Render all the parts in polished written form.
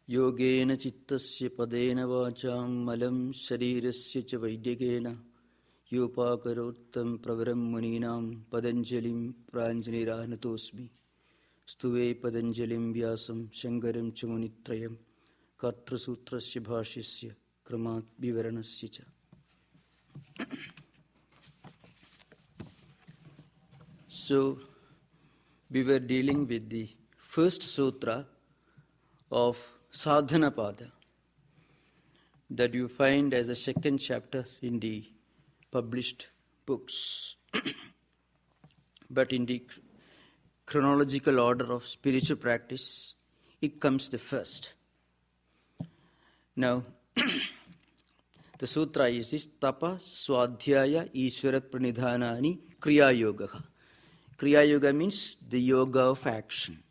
Yogena chittasya padena vacham malam sharirasya cha vaidyagena yopakarottam pravaram muninam Patanjalim pranjaniranatosmi stuve Patanjalim vyasam shankaram cha munitrayam katra sutrasya bhashyasya kramat vivaranasya cha. So, we were dealing with the first sutra of Sadhana Pada that you find as the second chapter in the published books. But in the chronological order of spiritual practice, it comes the first. Now, the sutra is this: Tapa Swadhyaya Ishvara Pranidhanani Kriya Yoga. Kriya Yoga means the yoga of action.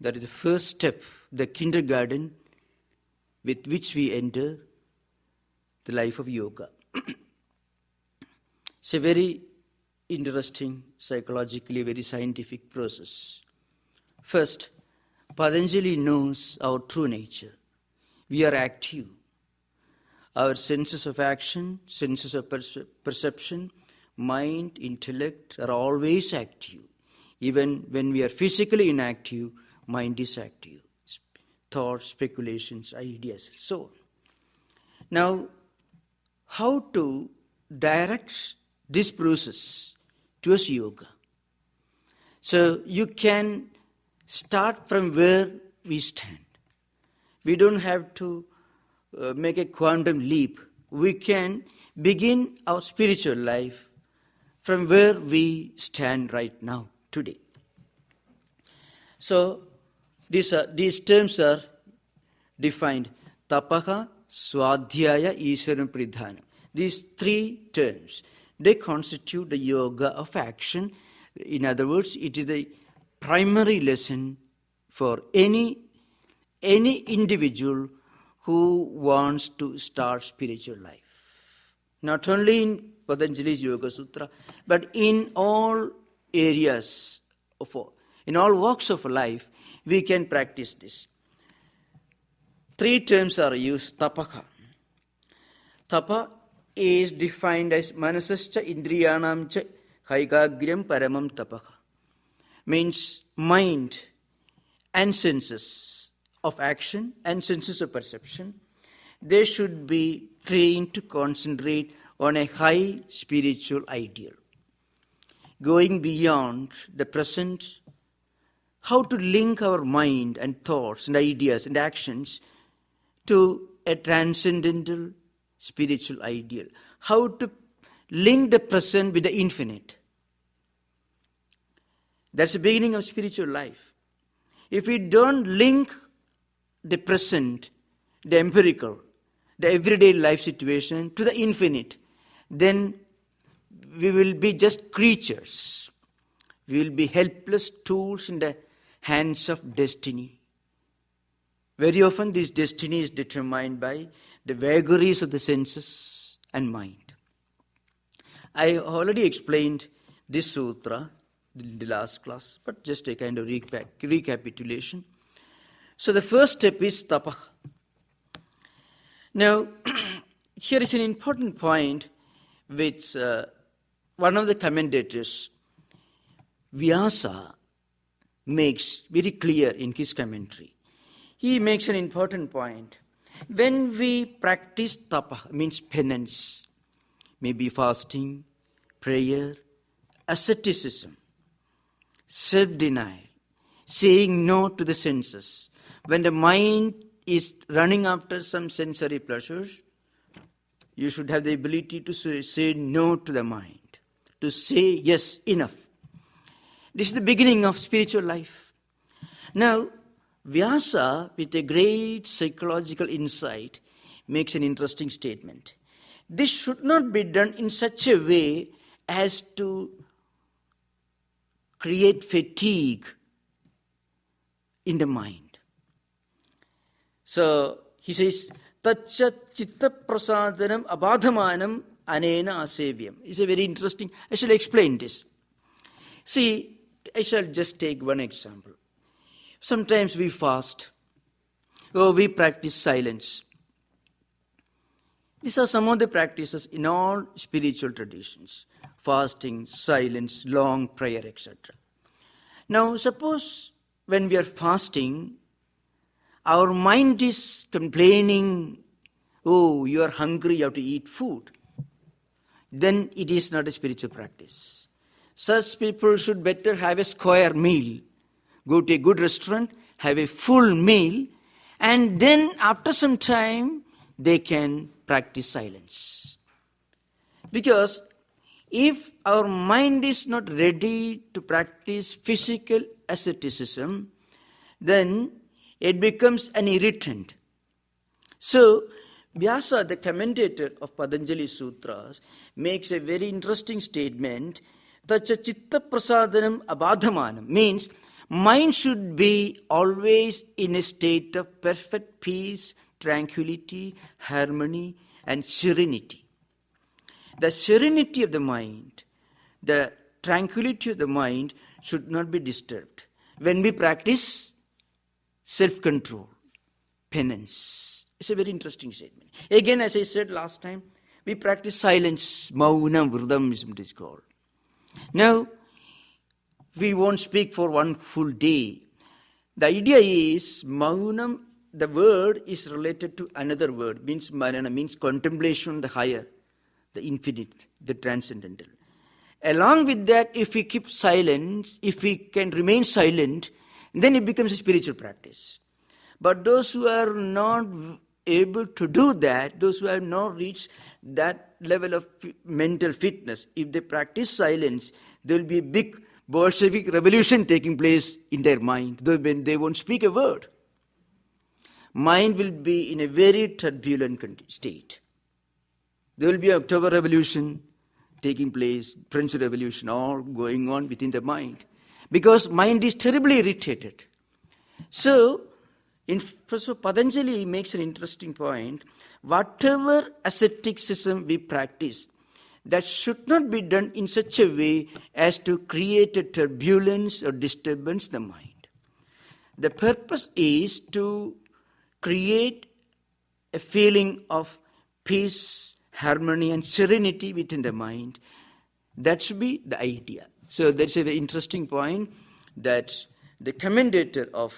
That is the first step, the kindergarten with which we enter the life of yoga. It's a very interesting, psychologically very scientific process. First, Patanjali knows our true nature. We are active. Our senses of action, senses of perception, mind, intellect are always active. Even when we are physically inactive, mind is active. Thoughts, speculations, ideas, so on. Now, how to direct this process towards yoga? So, you can start from where we stand. We don't have to make a quantum leap. We can begin our spiritual life from where we stand right now, today. So, these terms are defined: Tapaha, Swadhyaya, Ishvara Pranidhana. These three terms, they constitute the yoga of action. In other words, it is the primary lesson for any individual who wants to start spiritual life. Not only in Patanjali's Yoga Sutra, but in all areas, in all walks of life, we can practice this. Three terms are used: Tapaka. Tapa is defined as manasascha indriyanam cha kaigagryam paramam tapaka. Means mind and senses of action and senses of perception, they should be trained to concentrate on a high spiritual ideal, going beyond the present. How to link our mind and thoughts and ideas and actions to a transcendental spiritual ideal. How to link the present with the infinite. That's the beginning of spiritual life. If we don't link the present, the empirical, the everyday life situation to the infinite, then we will be just creatures. We will be helpless tools in the hands of destiny. Very often this destiny is determined by the vagaries of the senses and mind. I already explained this sutra in the last class, but just a kind of recapitulation. So the first step is tapa. Now, here is an important point which one of the commentators, Vyasa, makes very clear in his commentary. He makes an important point. When we practice tapa, means penance, maybe fasting, prayer, asceticism, self-denial, saying no to the senses. When the mind is running after some sensory pleasures, you should have the ability to say no to the mind, to say yes, enough. This is the beginning of spiritual life. Now, Vyasa, with a great psychological insight, makes an interesting statement. This should not be done in such a way as to create fatigue in the mind. So, he says, Tacha chitta prasadanam abadhamanam anena asevyam. It's a very interesting, I shall explain this. See, I shall just take one example. Sometimes we fast. we practice silence. These are some of the practices in all spiritual traditions. Fasting, silence, long prayer, etc. Now, suppose when we are fasting, our mind is complaining, oh, you are hungry, you have to eat food. Then it is not a spiritual practice. Such people should better have a square meal. Go to a good restaurant, have a full meal, and then after some time, they can practice silence. Because if our mind is not ready to practice physical asceticism, then it becomes an irritant. So, Vyasa, the commentator of Patanjali Sutras, makes a very interesting statement. Tacha chitta prasadanam abadhamanam means mind should be always in a state of perfect peace, tranquility, harmony, and serenity. The serenity of the mind, the tranquility of the mind should not be disturbed. When we practice self-control, penance, it's a very interesting statement. Again, as I said last time, we practice silence, maunam vridam is what it is called. Now, we won't speak for one full day. The idea is, maunam, the word is related to another word, means manana, means contemplation, the higher, the infinite, the transcendental. Along with that, if we keep silence, if we can remain silent, then it becomes a spiritual practice. But those who are not able to do that, those who have not reached that level of mental fitness, if they practice silence, there will be a big Bolshevik revolution taking place in their mind. They won't speak a word. Mind will be in a very turbulent state. There will be an October Revolution taking place, French Revolution, all going on within the mind. Because mind is terribly irritated. So Patanjali makes an interesting point. Whatever asceticism we practice, that should not be done in such a way as to create a turbulence or disturbance in the mind. The purpose is to create a feeling of peace, harmony, and serenity within the mind. That should be the idea. So that's a very interesting point that the commentator of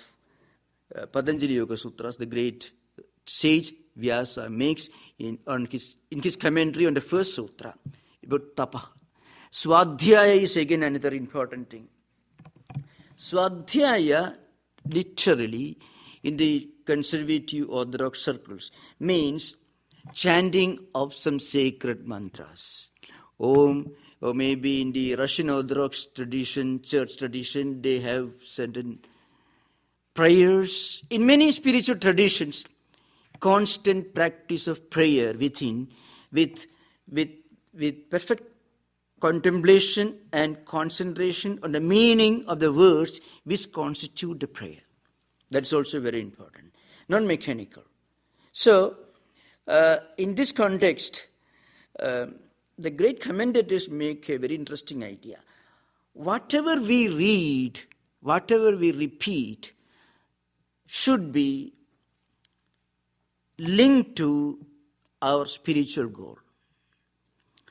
Patanjali Yoga Sutras, the great sage Vyasa, makes in his commentary on the first sutra about tapa. Swadhyaya is again another important thing. Swadhyaya, literally, in the conservative orthodox circles, means chanting of some sacred mantras. Om, or maybe in the Russian Orthodox tradition, church tradition, they have certain prayers. In many spiritual traditions, constant practice of prayer within, with perfect contemplation and concentration on the meaning of the words which constitute the prayer. That's also very important, not mechanical. So, in this context, the great commentators make a very interesting idea. Whatever we read, whatever we repeat, should be linked to our spiritual goal.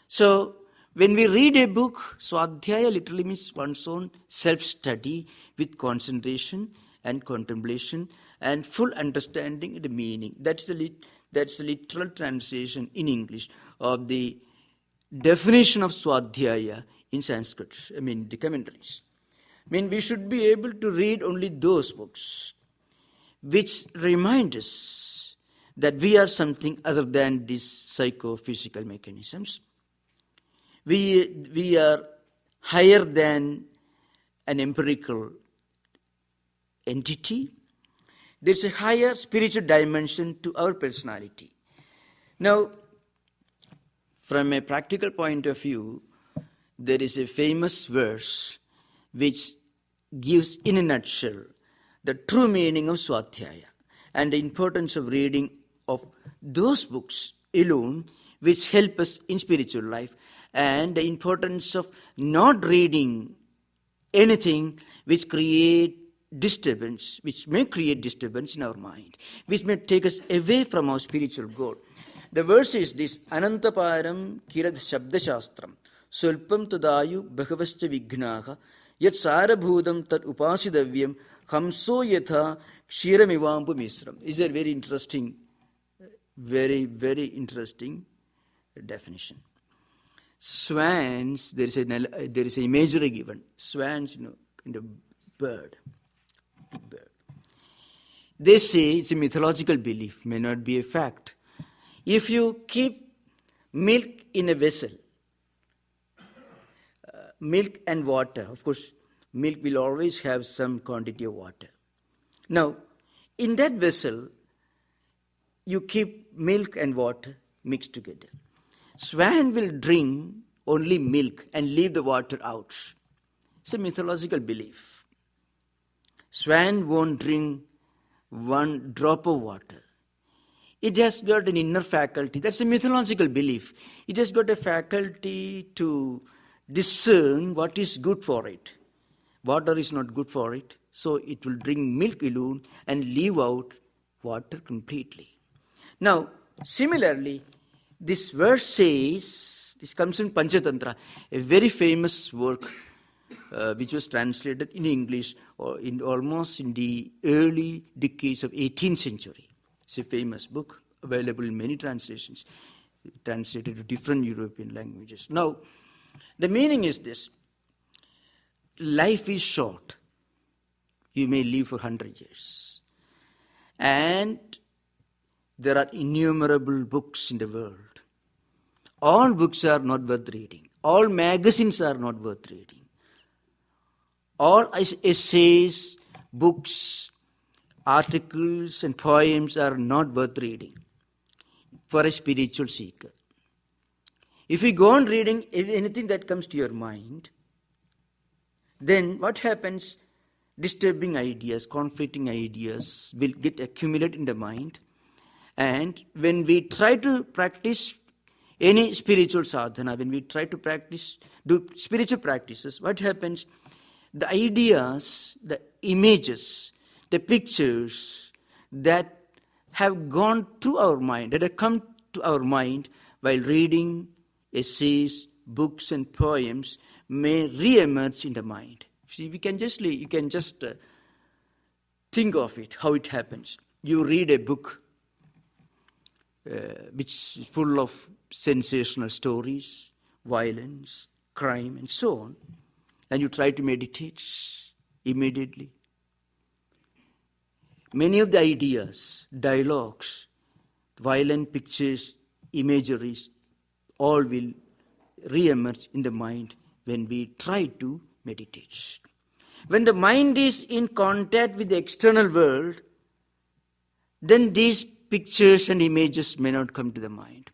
So, when we read a book, Swadhyaya literally means one's own self-study with concentration and contemplation and full understanding of the meaning. That's the literal translation in English of the definition of Swadhyaya in Sanskrit, the commentaries. We should be able to read only those books which remind us that we are something other than these psychophysical mechanisms. We are higher than an empirical entity. There's a higher spiritual dimension to our personality. Now, from a practical point of view, there is a famous verse which gives, in a nutshell, the true meaning of Swadhyaya and the importance of reading of those books alone which help us in spiritual life, and the importance of not reading anything which create disturbance, which may create disturbance in our mind, which may take us away from our spiritual goal. The verse is this: Anantaparam kirad shabda shastram sulpam tadayu bhagavascha vignaha yat sarabhudam tat upasidavyam hamso yatha kshiramivampu misram. Is a very interesting, very, very interesting definition. Swans, there is an imagery given. Swans, kind of bird, big bird. They say it's a mythological belief, may not be a fact. If you keep milk in a vessel, milk and water, of course, milk will always have some quantity of water. Now, in that vessel, you keep milk and water mixed together. Swan will drink only milk and leave the water out. It's a mythological belief. Swan won't drink one drop of water. It has got an inner faculty. That's a mythological belief. It has got a faculty to discern what is good for it. Water is not good for it, so it will drink milk alone and leave out water completely. Now, similarly, this verse says, this comes in Panchatantra, a very famous work which was translated in English or almost in the early decades of 18th century. It's a famous book, available in many translations, translated to different European languages. Now, the meaning is this: life is short. You may live for 100 years. And there are innumerable books in the world. All books are not worth reading. All magazines are not worth reading. All essays, books, articles and poems are not worth reading for a spiritual seeker. If you go on reading anything that comes to your mind, then what happens? Disturbing ideas, conflicting ideas will get accumulated in the mind. And when we try to practice any spiritual sadhana, when we try to do spiritual practices, what happens? The ideas, the images, the pictures that have gone through our mind, that have come to our mind while reading essays, books and poems may re-emerge in the mind. See, you can just think of it, how it happens. You read a book which is full of sensational stories, violence, crime and so on, and you try to meditate immediately. Many of the ideas, dialogues, violent pictures, imageries, all will re-emerge in the mind when we try to meditate. When the mind is in contact with the external world, then these pictures and images may not come to the mind.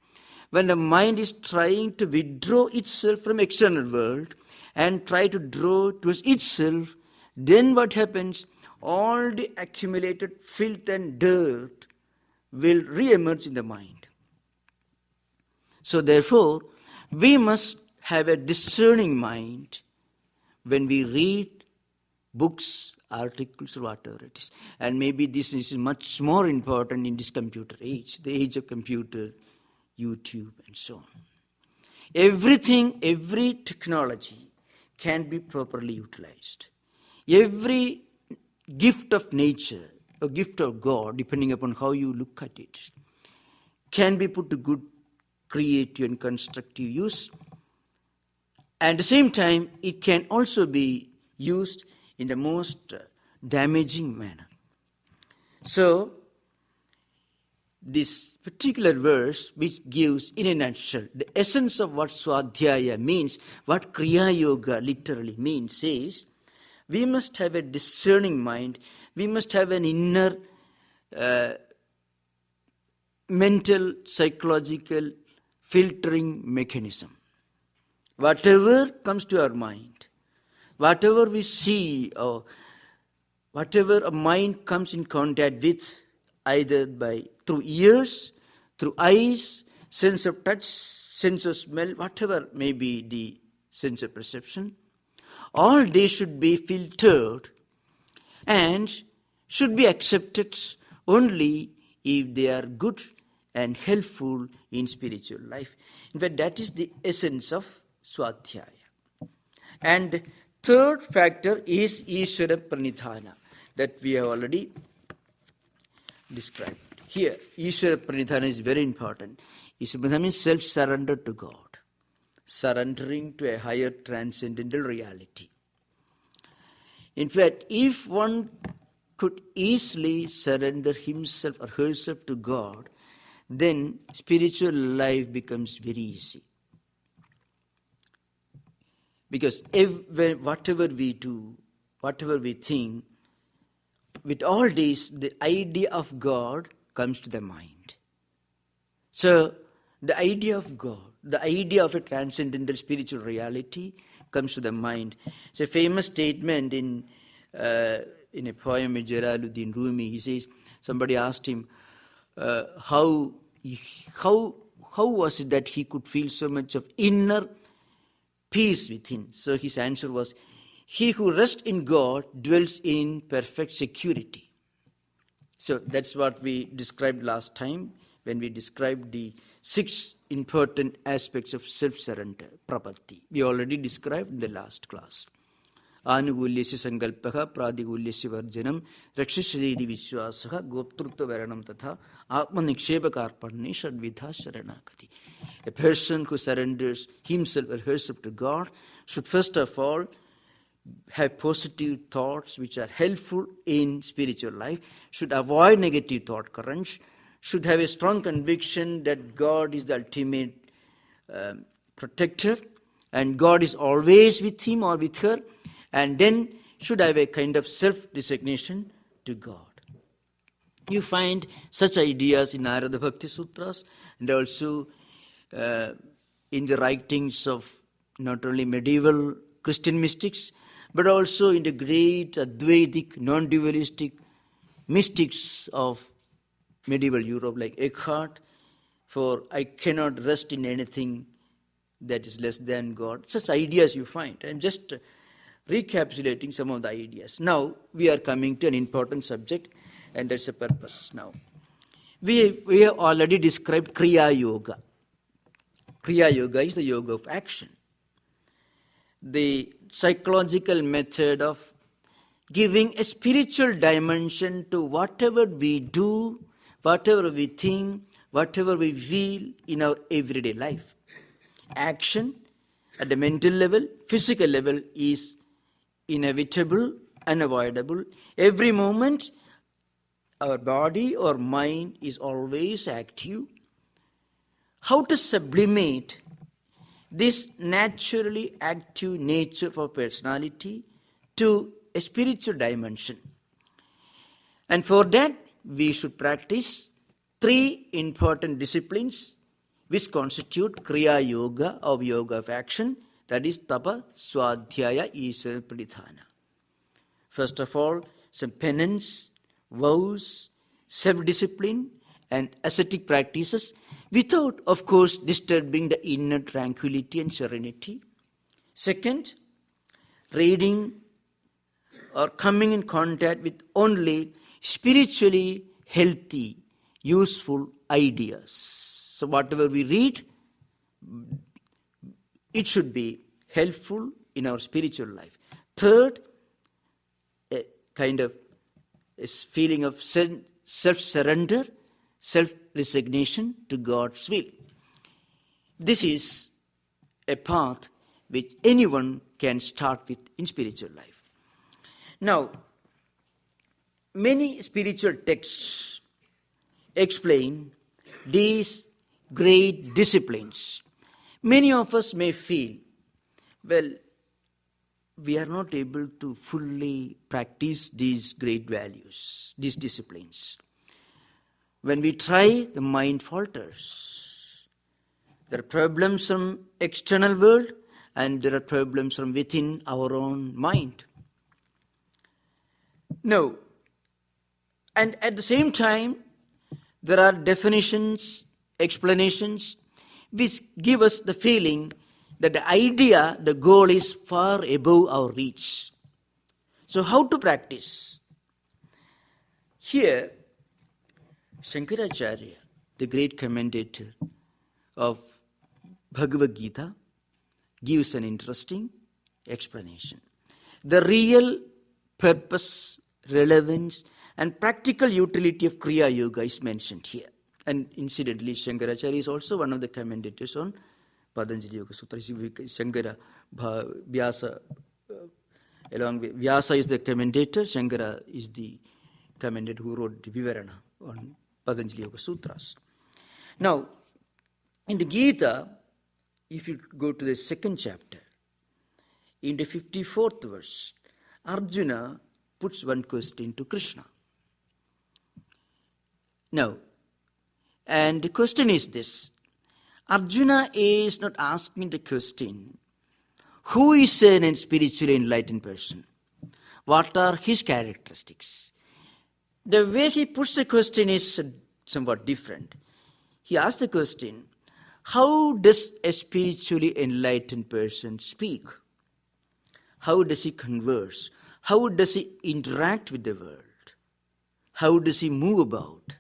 When the mind is trying to withdraw itself from external world and try to draw towards itself, then what happens? All the accumulated filth and dirt will re-emerge in the mind. So therefore, we must have a discerning mind when we read books, articles, or whatever it is. And maybe this is much more important in this computer age, the age of computer, YouTube, and so on. Everything, every technology can be properly utilized. Every gift of nature, a gift of God, depending upon how you look at it, can be put to good, creative and constructive use. At the same time, it can also be used in the most damaging manner. So, this particular verse, which gives in a nutshell the essence of what Swadhyaya means, what Kriya Yoga literally means, says we must have a discerning mind, we must have an inner mental, psychological filtering mechanism. Whatever comes to our mind, whatever we see, or whatever a mind comes in contact with, either through ears, through eyes, sense of touch, sense of smell, whatever may be the sense of perception, all they should be filtered and should be accepted only if they are good and helpful in spiritual life. In fact, that is the essence of Swadhyaya. And third factor is Ishvara Pranidhana, that we have already described. Here, Ishvara Pranidhana is very important. Ishvara Pranidhana means self-surrender to God, surrendering to a higher transcendental reality. In fact, if one could easily surrender himself or herself to God, then spiritual life becomes very easy. Because whatever we do, whatever we think, with all this, the idea of God comes to the mind. So, the idea of God, the idea of a transcendental spiritual reality comes to the mind. It's a famous statement in a poem by Jalaluddin Rumi. He says, somebody asked him, how was it that he could feel so much of inner peace within? So his answer was, he who rests in God dwells in perfect security. So that's what we described last time when we described the 6 important aspects of self-surrender, prapatti. We already described in the last class. Anugulyasya sankalpaha pradigulyasya varjanam rakshishadedi vishwasaha goptrutva varanam tatha atma nikshepakarpanne shadvidha sharanakati. A person who surrenders himself or herself to God should first of all have positive thoughts which are helpful in spiritual life, should avoid negative thought currents, should have a strong conviction that God is the ultimate protector and God is always with him or with her, and then should have a kind of self-resignation to God. You find such ideas in Narada Bhakti Sutras and also in the writings of not only medieval Christian mystics, but also in the great Advaitic, non-dualistic mystics of medieval Europe like Eckhart, for I cannot rest in anything that is less than God. Such ideas you find. I'm just recapitulating some of the ideas. Now we are coming to an important subject, and that's the purpose now. We have already described Kriya Yoga. Kriya Yoga is the yoga of action. The psychological method of giving a spiritual dimension to whatever we do, whatever we think, whatever we feel in our everyday life. Action at the mental level, physical level is inevitable, unavoidable. Every moment our body or mind is always active. How to sublimate this naturally active nature of our personality to a spiritual dimension? And for that, we should practice 3 important disciplines which constitute Kriya Yoga or yoga of action, that is Tapa, Swadhyaya, Ishvara Pranidhana. First of all, some penance, vows, self-discipline and ascetic practices without, of course, disturbing the inner tranquility and serenity. Second, reading or coming in contact with only spiritually healthy, useful ideas. So whatever we read, it should be helpful in our spiritual life. Third, a kind of a feeling of self-surrender, self-resignation to God's will. This is a path which anyone can start with in spiritual life. Now, many spiritual texts explain these great disciplines. Many of us may feel, well, we are not able to fully practice these great values, these disciplines. When we try, the mind falters. There are problems from external world and there are problems from within our own mind. No. And at the same time, there are definitions, explanations, which give us the feeling that the idea, the goal is far above our reach. So how to practice? Here, Shankaracharya, the great commentator of Bhagavad Gita, gives an interesting explanation. The real purpose, relevance, and practical utility of Kriya Yoga is mentioned here. And incidentally, Shankaracharya is also one of the commentators on Patanjali Yoga Sutra. Shankara, Vyasa, along with Vyasa is the commentator, Shankara is the commentator who wrote the Vivarana on Patanjali Yoga Sutras. Now, in the Gita, if you go to the second chapter, in the 54th verse, Arjuna puts one question to Krishna. Now, and the question is this. Arjuna is not asking the question, who is an spiritually enlightened person? What are his characteristics? The way he puts the question is somewhat different. He asks the question, how does a spiritually enlightened person speak? How does he converse? How does he interact with the world? How does he move about?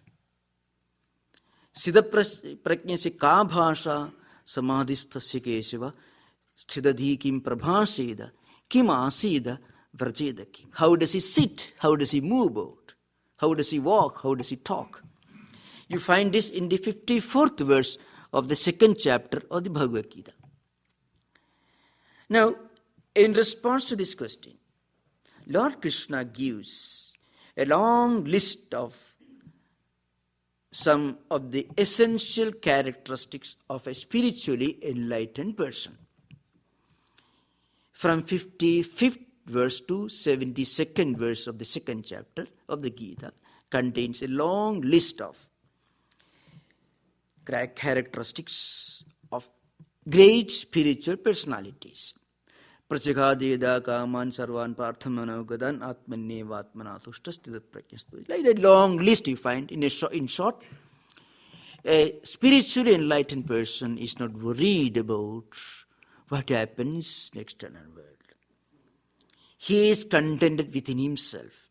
Siddha prajnasya ka bhasha samadhisthasya keshava sthidadhi kim prabhaseda kim asida vrajeda kim. How does he sit? How does he move about? How does he walk? How does he talk? You find this in the 54th verse of the second chapter of the Bhagavad Gita. Now, in response to this question, Lord Krishna gives a long list of some of the essential characteristics of a spiritually enlightened person. From 55th verse to 72nd verse of the second chapter of the Gita contains a long list of characteristics of great spiritual personalities. Prachagadeda kaman sarvan parthamanogadan atmannevatmanatushtasthita prajnastu. Like that long list you find in short. A spiritually enlightened person is not worried about what happens in the external world. He is contented within himself.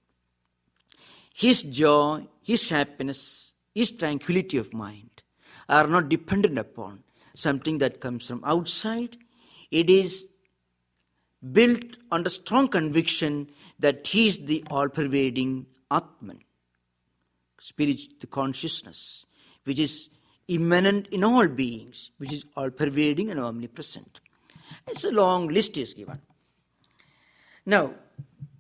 His joy, his happiness, his tranquility of mind are not dependent upon something that comes from outside. It is built on the strong conviction that he is the all-pervading Atman, spirit, the consciousness, which is immanent in all beings, which is all-pervading and omnipresent. It's a long list is given. Now,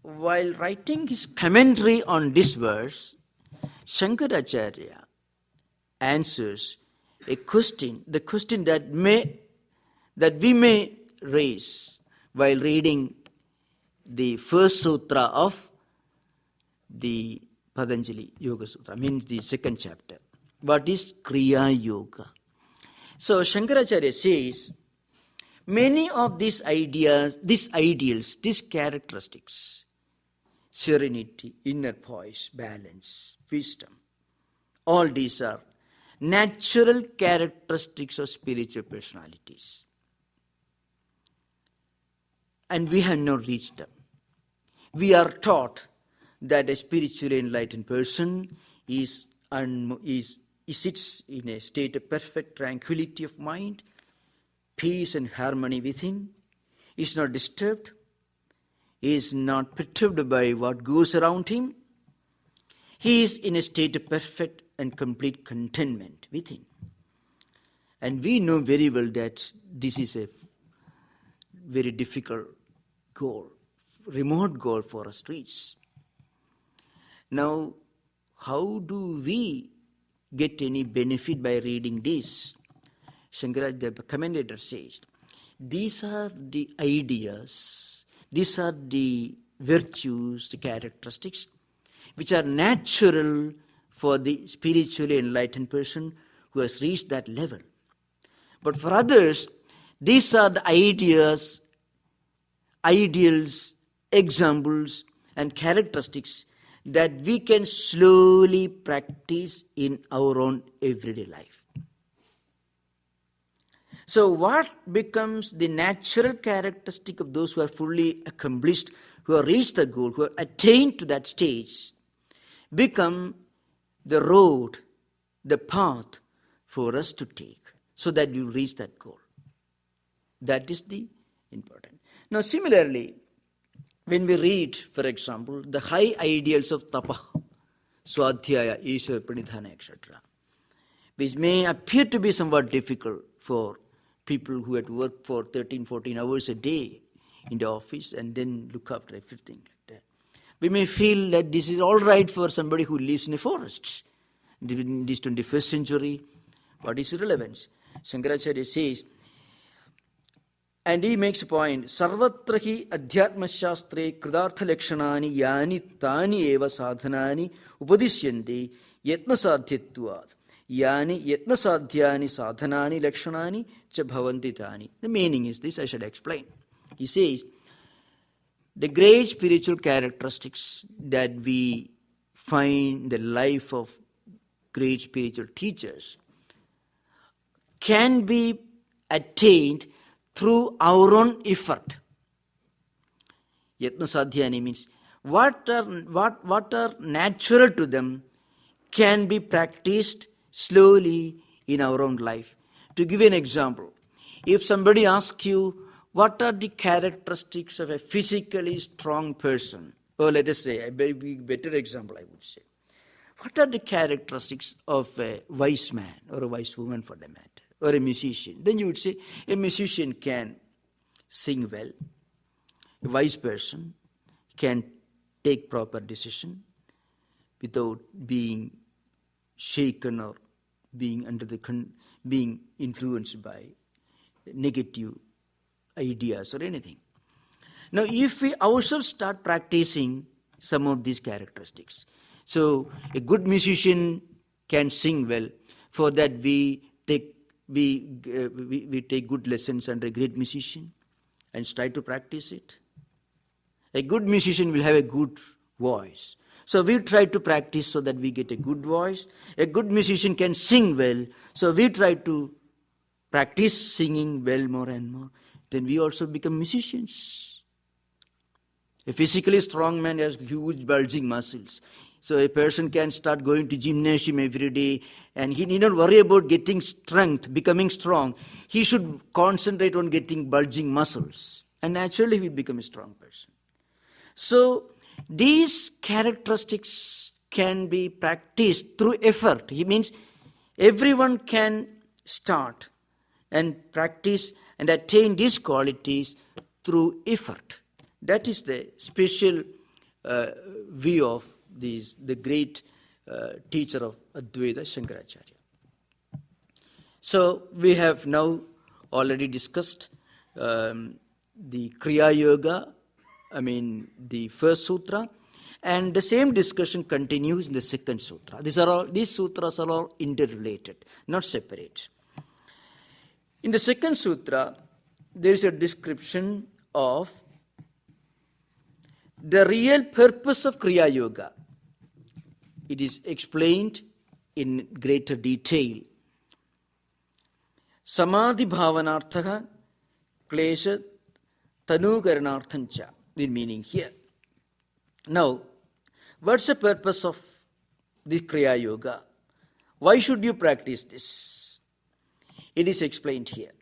while writing his commentary on this verse, Shankaracharya answers a question, the question that we may raise while reading the first sutra of the Patanjali Yoga Sutra, means the second chapter. What is Kriya Yoga? So Shankaracharya says, many of these ideas, these ideals, these characteristics, serenity, inner poise, balance, wisdom, all these are natural characteristics of spiritual personalities. And we have not reached them. We are taught that a spiritually enlightened person sits in a state of perfect tranquility of mind, peace and harmony within, is not disturbed, is not perturbed by what goes around him. He is in a state of perfect and complete contentment within. And we know very well that this is a very difficult goal, remote goal for us to reach. Now, how do we get any benefit by reading this? Shankaracharya, the commentator, says, these are the ideas, these are the virtues, the characteristics, which are natural for the spiritually enlightened person who has reached that level. But for others, these are the ideas, ideals, examples, and characteristics that we can slowly practice in our own everyday life. So what becomes the natural characteristic of those who are fully accomplished, who have reached the goal, who have attained to that stage, become the road, the path for us to take so that you reach that goal. That is the important. Now similarly, when we read, for example, the high ideals of tapa, swadhyaya, ishwar pranidhana, etc., which may appear to be somewhat difficult for people who had to work for 13, 14 hours a day in the office and then look after everything like that. We may feel that this is all right for somebody who lives in a forest. In this 21st century, what is relevance? Shankaracharya says, and he makes a point, Sarvatra hi adhyatma shastre kridartha lakshanani yani tani eva sadhanani upadisyanti yatna sadhyatvad yani yatna sadhyani sadhanani lakshanani cha bhavanti tani. The meaning is this, I should explain. He says, the great spiritual characteristics that we find in the life of great spiritual teachers can be attained through our own effort. Yatna sadhyani means what are natural to them can be practiced slowly in our own life. To give you an example, if somebody asks you, what are the characteristics of a physically strong person? Or let us say, a better example I would say. What are the characteristics of a wise man or a wise woman for the matter? Or a musician? Then you would say, a musician can sing well. A wise person can take proper decision without being shaken or being being influenced by negative ideas or anything. Now, if we ourselves start practicing some of these characteristics, so a good musician can sing well. For that, we take good lessons under a great musician and try to practice it. A good musician will have a good voice. So we try to practice so that we get a good voice. A good musician can sing well. So we try to practice singing well more and more. Then we also become musicians. A physically strong man has huge bulging muscles. So a person can start going to gymnasium every day and he need not worry about getting strength, becoming strong. He should concentrate on getting bulging muscles. And naturally he will become a strong person. So these characteristics can be practiced through effort. He means everyone can start and practice and attain these qualities through effort. That is the special view of the great teacher of Advaita, Shankaracharya. So we have now already discussed the Kriya Yoga, the first sutra, and the same discussion continues in the second sutra. These sutras are all interrelated, not separate. In the second sutra, there is a description of the real purpose of Kriya Yoga. It is explained in greater detail. Samadhi bhavanarthaha klesha tanukaranarthancha. The meaning here. Now, what's the purpose of this Kriya Yoga? Why should you practice this? It is explained here.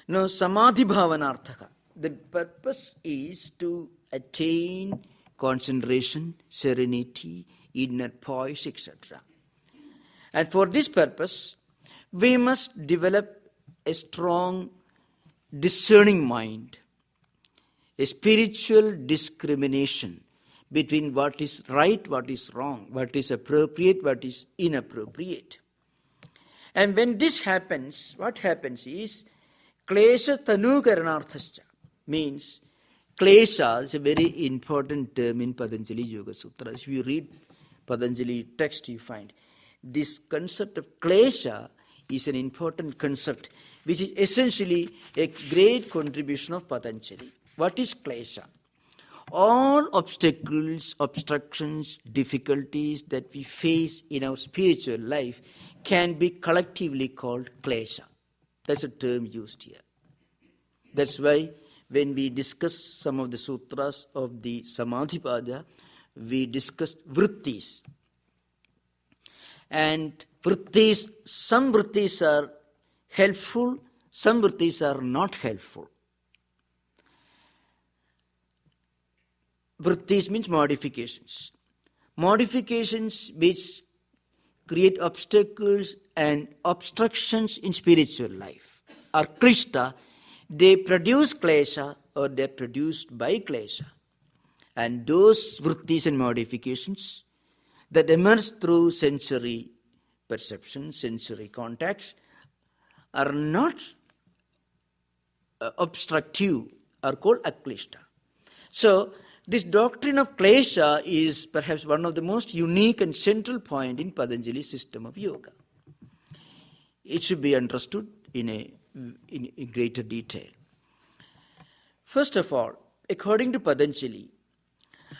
Now, Samadhi bhavanarthaha. The purpose is to attain concentration, serenity, inner poise, etc. And for this purpose, we must develop a strong discerning mind, a spiritual discrimination between what is right, what is wrong, what is appropriate, what is inappropriate. And when this happens, what happens is klesha tanukaranarthascha, means klesha is a very important term in Patanjali Yoga Sutras. If you read Patanjali text, you find this concept of klesha is an important concept, which is essentially a great contribution of Patanjali. What is klesha? All obstacles, obstructions, difficulties that we face in our spiritual life can be collectively called klesha. That's a term used here. That's why when we discuss some of the sutras of the Samadhipada, we discussed vrittis. And vrittis, some vrittis are helpful, some vrittis are not helpful. Vrittis means modifications. Modifications which create obstacles and obstructions in spiritual life are klishta. They produce klesha or they are produced by klesha. And those vrittis and modifications that emerge through sensory perception, sensory contacts, are not obstructive, are called aklishta. So, this doctrine of klesha is perhaps one of the most unique and central point in Patanjali's system of yoga. It should be understood in greater detail. First of all, according to Patanjali,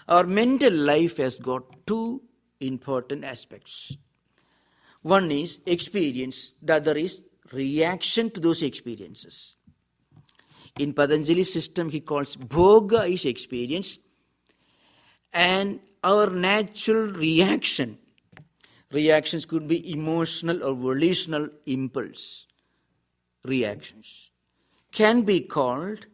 our mental life has got two important aspects. One is experience, the other is reaction to those experiences. In Patanjali's system, he calls bhoga is experience, and our natural reactions could be emotional or volitional impulse reactions, can be called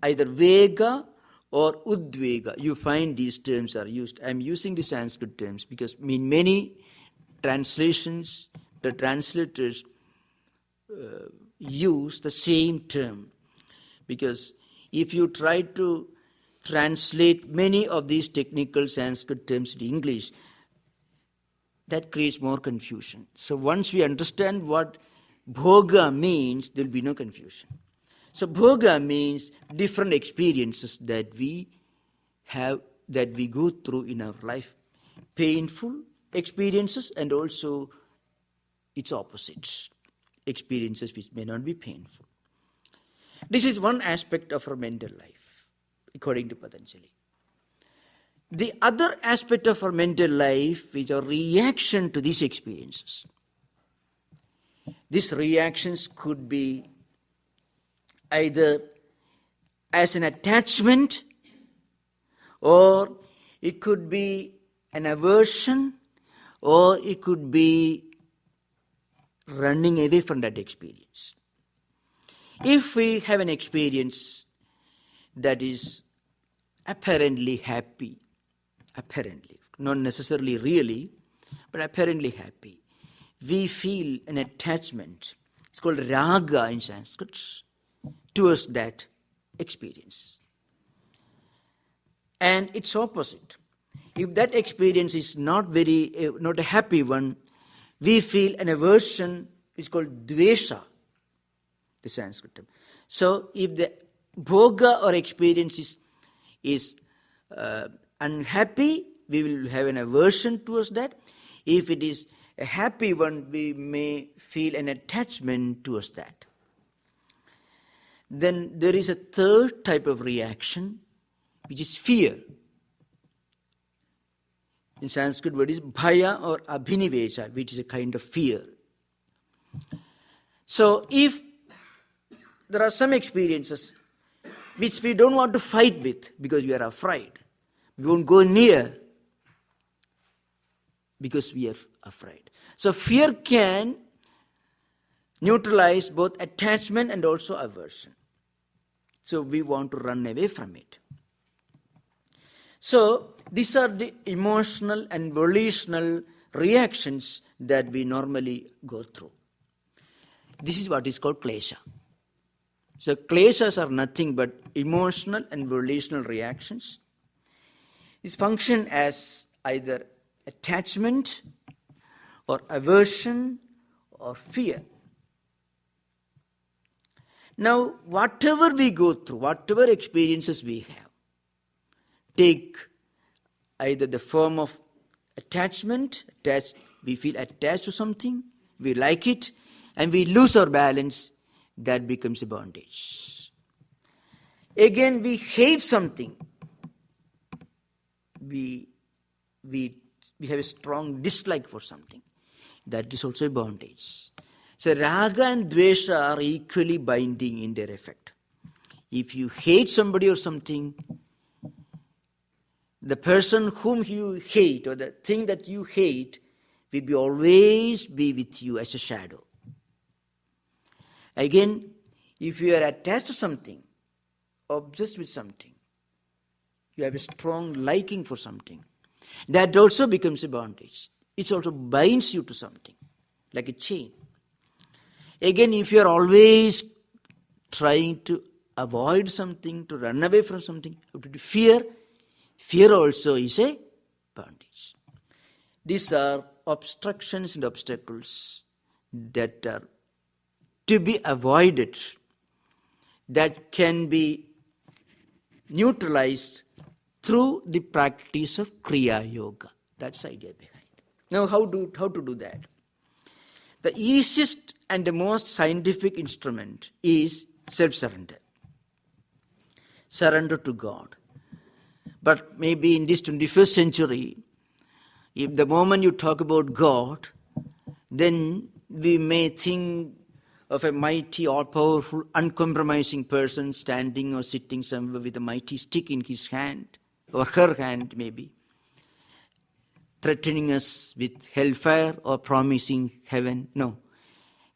either vega or udvega. You find these terms are used. I am using the Sanskrit terms because in many translations, the translators use the same term. Because if you try to translate many of these technical Sanskrit terms to English, that creates more confusion. So once we understand what bhoga means, there will be no confusion. So bhoga means different experiences that we have, that we go through in our life. Painful experiences and also its opposites, experiences which may not be painful. This is one aspect of our mental life, according to Patanjali. The other aspect of our mental life is our reaction to these experiences. These reactions could be either as an attachment, or it could be an aversion, or it could be running away from that experience. If we have an experience that is apparently happy, not necessarily really, but apparently happy, we feel an attachment. It's called raga in Sanskrit, towards that experience. And its opposite. If that experience is not a happy one, we feel an aversion, it's called dvesha, the Sanskrit term. So if the bhoga or experience is unhappy, we will have an aversion towards that. If it is a happy one, we may feel an attachment towards that. Then there is a third type of reaction, which is fear. In Sanskrit word is bhaya or abhinivesha, which is a kind of fear. So if there are some experiences which we don't want to fight with because we are afraid, we won't go near because we are afraid. So fear can neutralize both attachment and also aversion. So we want to run away from it. So these are the emotional and volitional reactions that we normally go through. This is what is called klesha. So kleshas are nothing but emotional and volitional reactions. These function as either attachment or aversion or fear. Now, whatever we go through, whatever experiences we have, take either the form of attachment, we feel attached to something, we like it, and we lose our balance, that becomes a bondage. Again, we hate something, we have a strong dislike for something, that is also a bondage. So raga and dvesha are equally binding in their effect. If you hate somebody or something, the person whom you hate or the thing that you hate will always be with you as a shadow. Again, if you are attached to something, obsessed with something, you have a strong liking for something, that also becomes a bondage. It also binds you to something, like a chain. Again, if you are always trying to avoid something, to run away from something, fear also is a bondage. These are obstructions and obstacles that are to be avoided, that can be neutralized through the practice of Kriya Yoga. That's the idea behind it. Now, how to do that? The easiest and the most scientific instrument is self-surrender. Surrender to God. But maybe in this 21st century, if the moment you talk about God, then we may think of a mighty, all-powerful, uncompromising person standing or sitting somewhere with a mighty stick in his hand, or her hand maybe, threatening us with hellfire or promising heaven. No,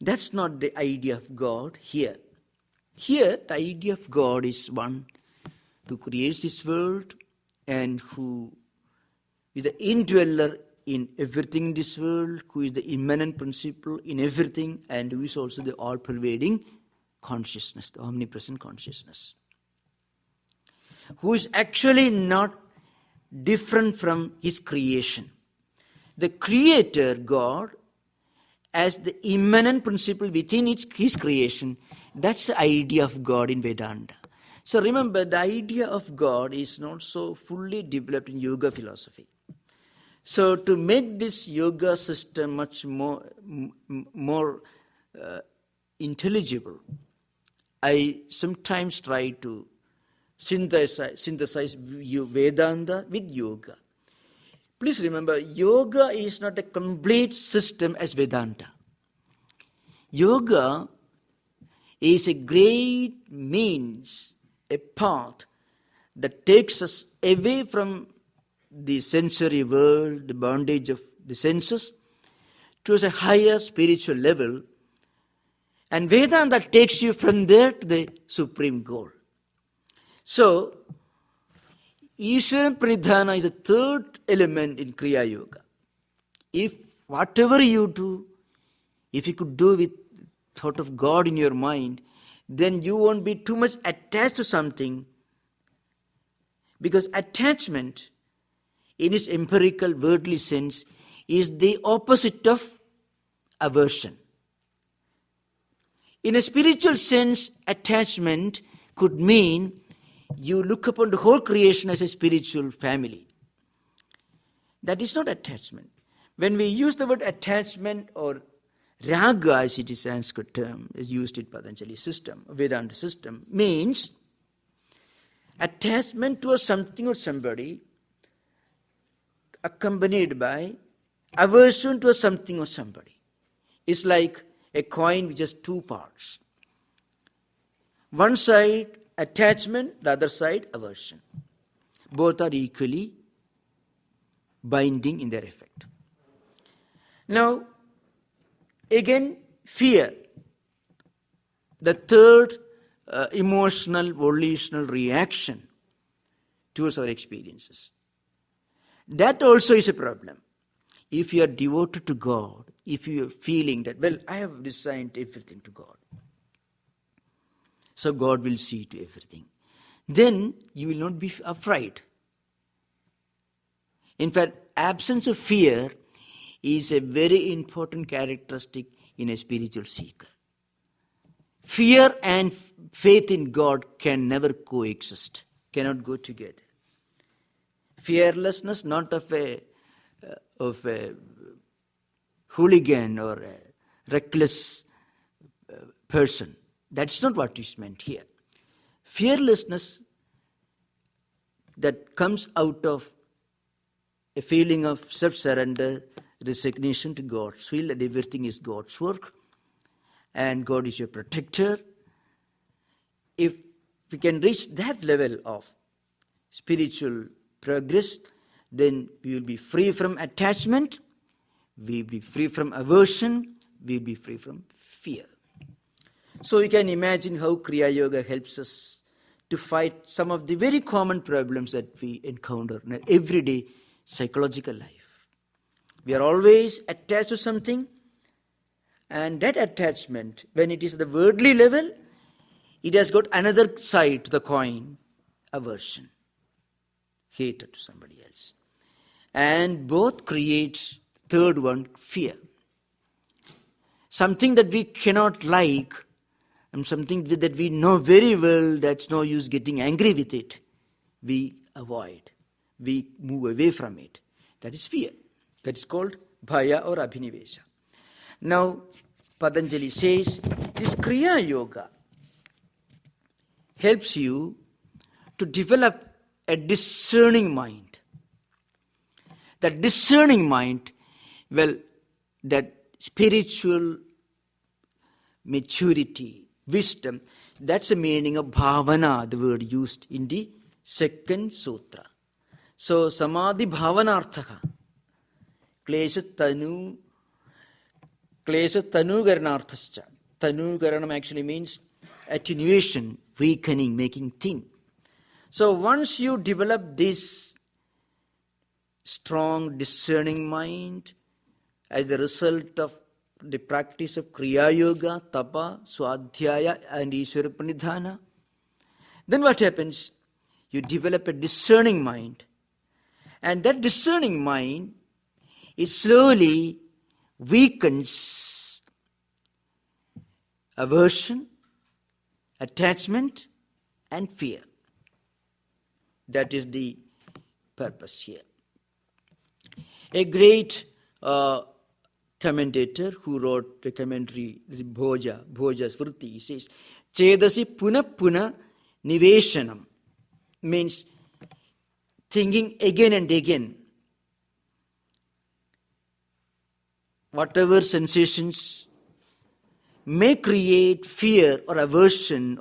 that's not the idea of God here. Here, the idea of God is one who creates this world and who is the indweller in everything in this world, who is the immanent principle in everything, and who is also the all-pervading consciousness, the omnipresent consciousness, who is actually not different from his creation. The Creator, God, as the immanent principle within his creation, that's the idea of God in Vedanta. So remember, the idea of God is not so fully developed in yoga philosophy. So to make this yoga system much more intelligible, I sometimes try to synthesize Vedanta with yoga. Please remember, yoga is not a complete system as Vedanta. Yoga is a great means, a path that takes us away from the sensory world, the bondage of the senses, towards a higher spiritual level. And Vedanta takes you from there to the supreme goal. So, Ishvara Pranidhana is the third element in Kriya Yoga. If whatever you do, if you could do with thought of God in your mind, then you won't be too much attached to something, because attachment in its empirical worldly sense is the opposite of aversion. In a spiritual sense, attachment could mean you look upon the whole creation as a spiritual family. That is not attachment. When we use the word attachment, or raga as it is a Sanskrit term, is used in Patanjali system, Vedanta system, means attachment to a something or somebody accompanied by aversion to a something or somebody. It's like a coin which has two parts. One side attachment, the other side aversion. Both are equally binding in their effect. Now, again, fear, the third emotional, volitional reaction towards our experiences. That also is a problem. If you are devoted to God, if you are feeling that, well, I have resigned everything to God, so God will see to everything, then you will not be afraid. In fact, absence of fear is a very important characteristic in a spiritual seeker. Fear and faith in God can never coexist, cannot go together. Fearlessness, not of a hooligan or a reckless person. That's not what is meant here. Fearlessness that comes out of a feeling of self-surrender, resignation to God's will, and everything is God's work, and God is your protector. If we can reach that level of spiritual progress, then we will be free from attachment, we will be free from aversion, we will be free from fear. So you can imagine how Kriya Yoga helps us to fight some of the very common problems that we encounter in our everyday psychological life. We are always attached to something, and that attachment, when it is at the worldly level, it has got another side to the coin, aversion, hatred to somebody else. And both create, third one, fear. Something that we cannot like, and something that we know very well that's no use getting angry with it, we avoid, we move away from it. That is fear. That is called bhaya or abhinivesha. Now, Patanjali says, this Kriya Yoga helps you to develop a discerning mind. That discerning mind, well, that spiritual maturity, wisdom, that's the meaning of bhavana, the word used in the second sutra. So, samadhi bhavanarthaha, klesha tanugaranarthascha. Tanugaranam actually means attenuation, weakening, making thin. So once you develop this strong discerning mind as a result of the practice of Kriya Yoga, Tapa, Swadhyaya and Ishvara Pranidhana, then what happens? You develop a discerning mind, and that discerning mind it slowly weakens aversion, attachment and fear. That is the purpose here. A great commentator who wrote the commentary, Bhoja's Vritti, he says, Chedasi puna puna niveshanam, means thinking again and again. Whatever sensations may create fear or aversion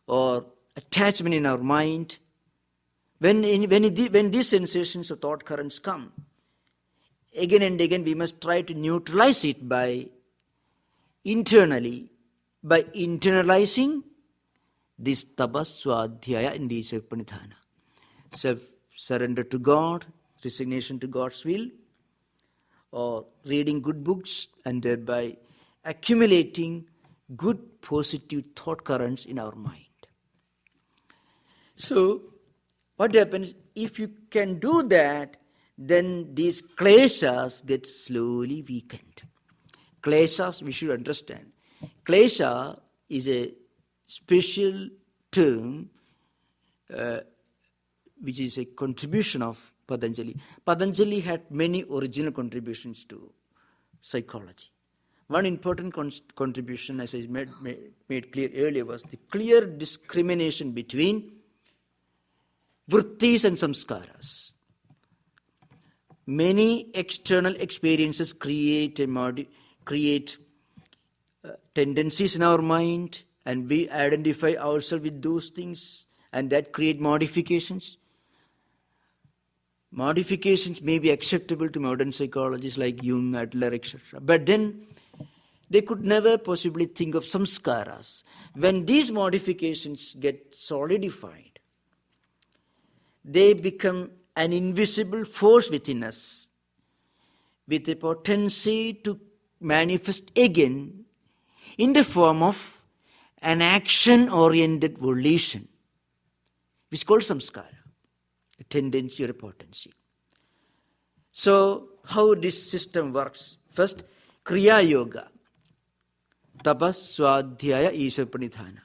or attachment in our mind, when these sensations or thought currents come, again and again we must try to neutralize it by internalizing this tapas, swadhyaya and Ishvara Pranidhana. Self-surrender to God, resignation to God's will, or reading good books and thereby accumulating good positive thought currents in our mind. So, what happens if you can do that, then these kleshas get slowly weakened. Kleshas, we should understand. Klesha is a special term which is a contribution of Patanjali. Patanjali had many original contributions to psychology. One important contribution, as I made clear earlier, was the clear discrimination between vrittis and samskaras. Many external experiences create tendencies in our mind, and we identify ourselves with those things, and that create modifications. Modifications may be acceptable to modern psychologists like Jung, Adler, etc. But then they could never possibly think of samskaras. When these modifications get solidified, they become an invisible force within us with a potency to manifest again in the form of an action-oriented volition, which is called samskara, a tendency or a potency. So, how this system works? First, Kriya Yoga, Tapas, Swadhyaya, Ishvara Pranidhana.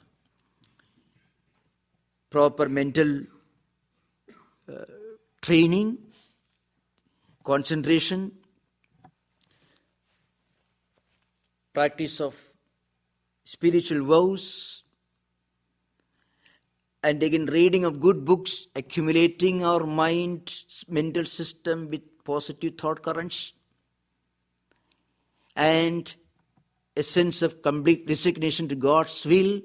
Proper mental training, concentration, practice of spiritual vows, and again reading of good books, accumulating our mental system with positive thought currents, and a sense of complete resignation to God's will,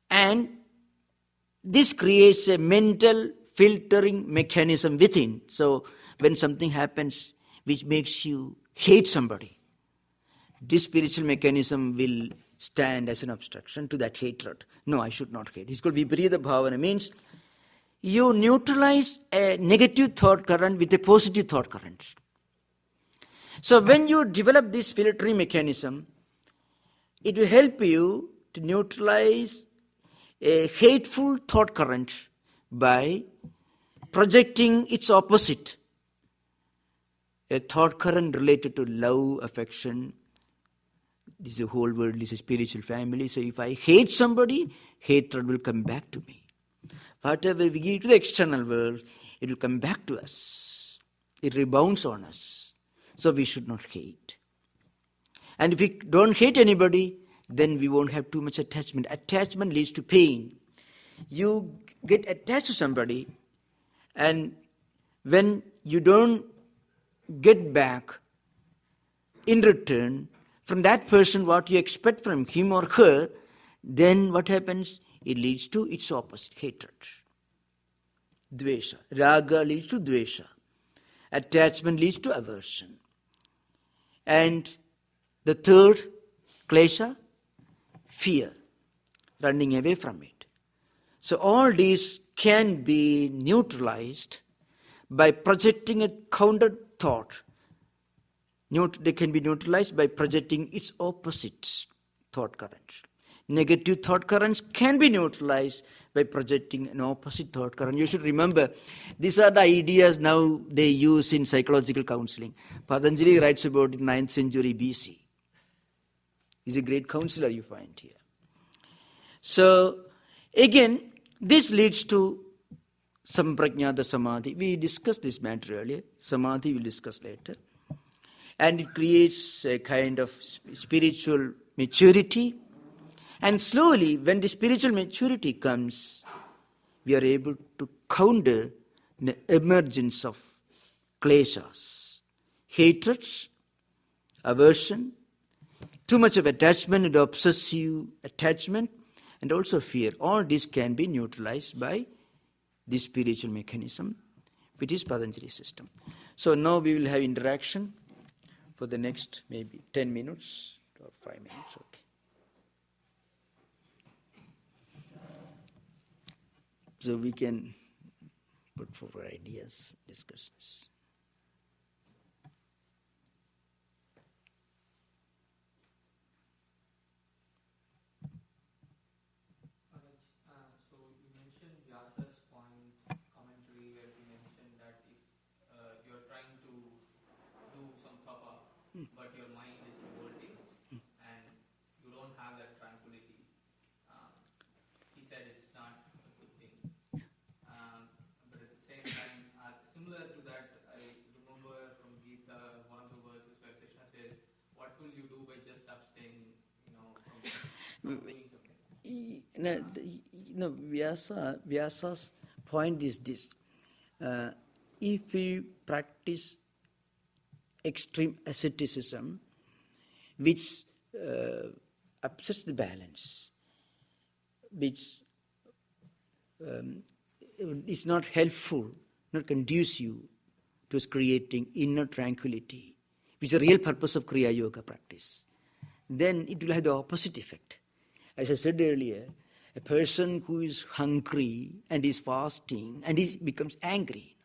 and this creates a mental filtering mechanism within. So when something happens which makes you hate somebody, this spiritual mechanism will stand as an obstruction to that hatred. No, I should not hate. It's called Viparita Bhavana. Means you neutralize a negative thought current with a positive thought current. So when you develop this filtering mechanism, it will help you to neutralize a hateful thought current by projecting its opposite. A thought current related to love, affection. This is a whole world, this is a spiritual family. So if I hate somebody, hatred will come back to me. Whatever we give to the external world, it will come back to us. It rebounds on us. So we should not hate. And if we don't hate anybody, then we won't have too much attachment. Attachment leads to pain. You get attached to somebody, and when you don't get back in return from that person what you expect from him or her, then what happens? It leads to its opposite, hatred. Dvesha. Raga leads to dvesha. Attachment leads to aversion. And the third, klesha, fear, running away from it. So all these can be neutralized by projecting a counter thought. They can be neutralized by projecting its opposite thought currents. Negative thought currents can be neutralized by projecting an opposite thought current. You should remember, these are the ideas now they use in psychological counseling. Patanjali writes about it in 9th century BC. He's a great counselor you find here. So, again, this leads to samprajnata samadhi. We discussed this matter earlier. Samadhi we'll discuss later. And it creates a kind of spiritual maturity. And slowly, when the spiritual maturity comes, we are able to counter the emergence of kleshas, hatreds, aversion, too much of attachment and obsessive attachment, and also fear. All this can be neutralized by this spiritual mechanism, which is Patanjali system. So now we will have interaction for the next maybe 10 minutes or 5 minutes. Okay. So we can put forward ideas, discussions. So you mentioned Vyasa's point commentary where he mentioned that if you're trying to do some tapa, but your mind is revolting and you don't have that tranquility, he said it's not a good thing. But at the same time, similar to that, I remember from Gita, one of the verses where Krishna says, what will you do by just abstaining, from doing something? Vyasa's point is this. If we practice extreme asceticism, which upsets the balance, which is not helpful, not conducive to creating inner tranquility, which is the real purpose of Kriya Yoga practice, then it will have the opposite effect. As I said earlier, a person who is hungry and is fasting and becomes angry.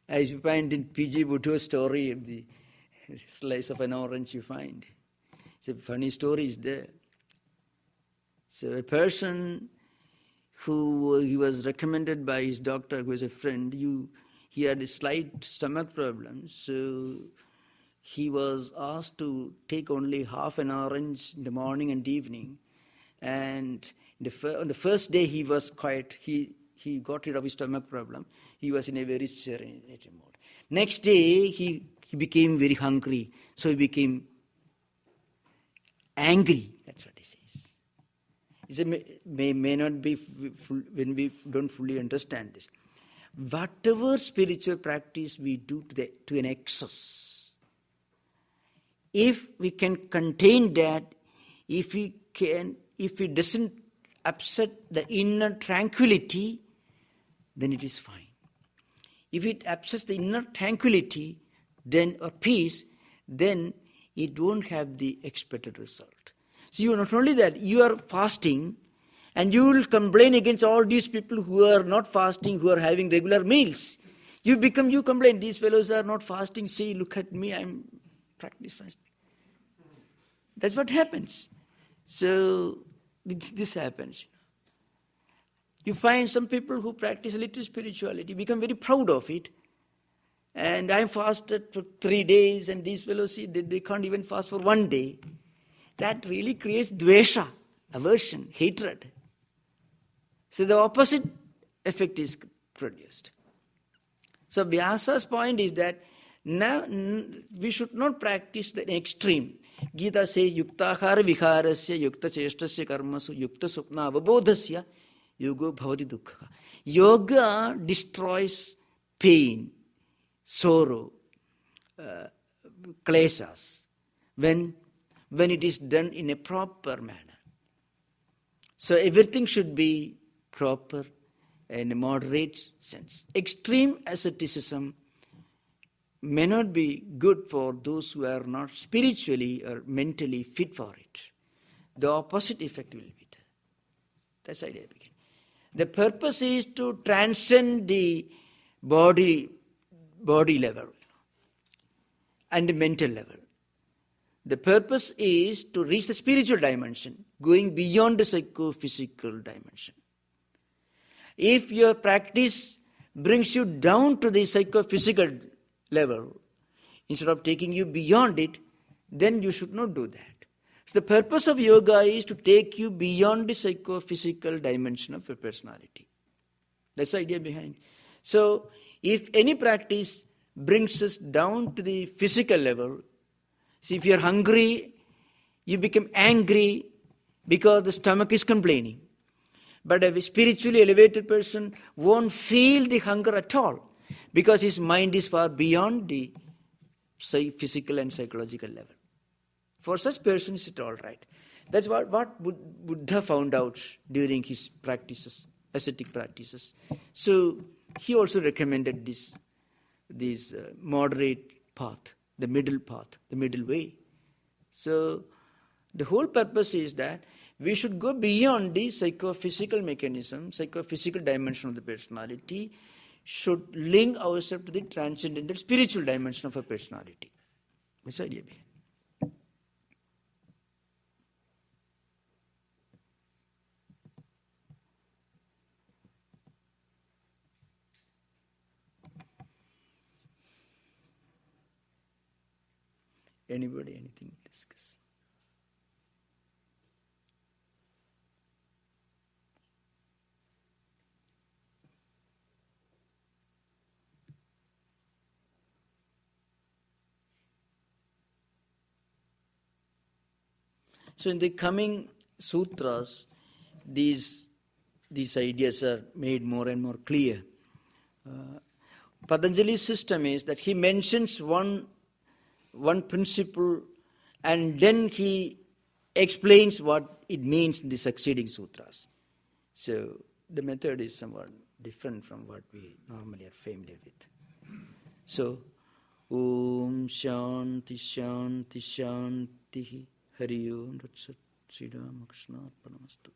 As you find in P.G. Bhutto's story of the slice of an orange, you find. It's a funny story is there. So a person who he was recommended by his doctor, who was a friend, he had a slight stomach problem, so he was asked to take only half an orange in the morning and evening. And on the first day he was quiet. He got rid of his stomach problem. He was in a very serenity mode. Next day he became very hungry, so he became angry. That's what he says. It may not be when we don't fully understand this. Whatever spiritual practice we do to an excess, if we can contain that, if it doesn't upset the inner tranquility, then it is fine. If it upsets the inner tranquility, then or peace, then it won't have the expected result. So you not only that, you are fasting, and you will complain against all these people who are not fasting, who are having regular meals. You complain, these fellows are not fasting, see, look at me, I'm practicing fasting. That's what happens. So this happens. You find some people who practice a little spirituality, become very proud of it. And I fasted for 3 days, and these fellows see that they can't even fast for 1 day. That really creates dvesha, aversion, hatred. So the opposite effect is produced. So Vyasa's point is that now we should not practice the extreme. Gita says, yuktahara viharasya, yukta cheshtasya karmasu, yukta supna avabodhasya, yoga bhavati dukkha. Yoga destroys pain, sorrow, kleshas, when it is done in a proper manner. So everything should be proper in a moderate sense. Extreme asceticism may not be good for those who are not spiritually or mentally fit for it. The opposite effect will be there. That's the idea begin. The purpose is to transcend the body level and the mental level. The purpose is to reach the spiritual dimension, going beyond the psychophysical dimension. If your practice brings you down to the psychophysical level, instead of taking you beyond it, then you should not do that. So the purpose of yoga is to take you beyond the psychophysical dimension of your personality. That's the idea behind. So if any practice brings us down to the physical level, see, if you're hungry, you become angry because the stomach is complaining. But a spiritually elevated person won't feel the hunger at all because his mind is far beyond the physical and psychological level. For such persons, it's all right. That's what Buddha found out during his practices, ascetic practices. So he also recommended this moderate path, the middle way. So the whole purpose is that we should go beyond the psychophysical mechanism, psychophysical dimension of the personality, should link ourselves to the transcendental spiritual dimension of a personality. That's the idea behind. Anybody, anything to discuss? So in the coming sutras, these ideas are made more and more clear. Patanjali's system is that he mentions one principle and then he explains what it means in the succeeding sutras. So the method is somewhat different from what we normally are familiar with. So, Om Shanti Shanti Shanti Hari Om Rat Sat Sri Ramakrishna Arpanamastu.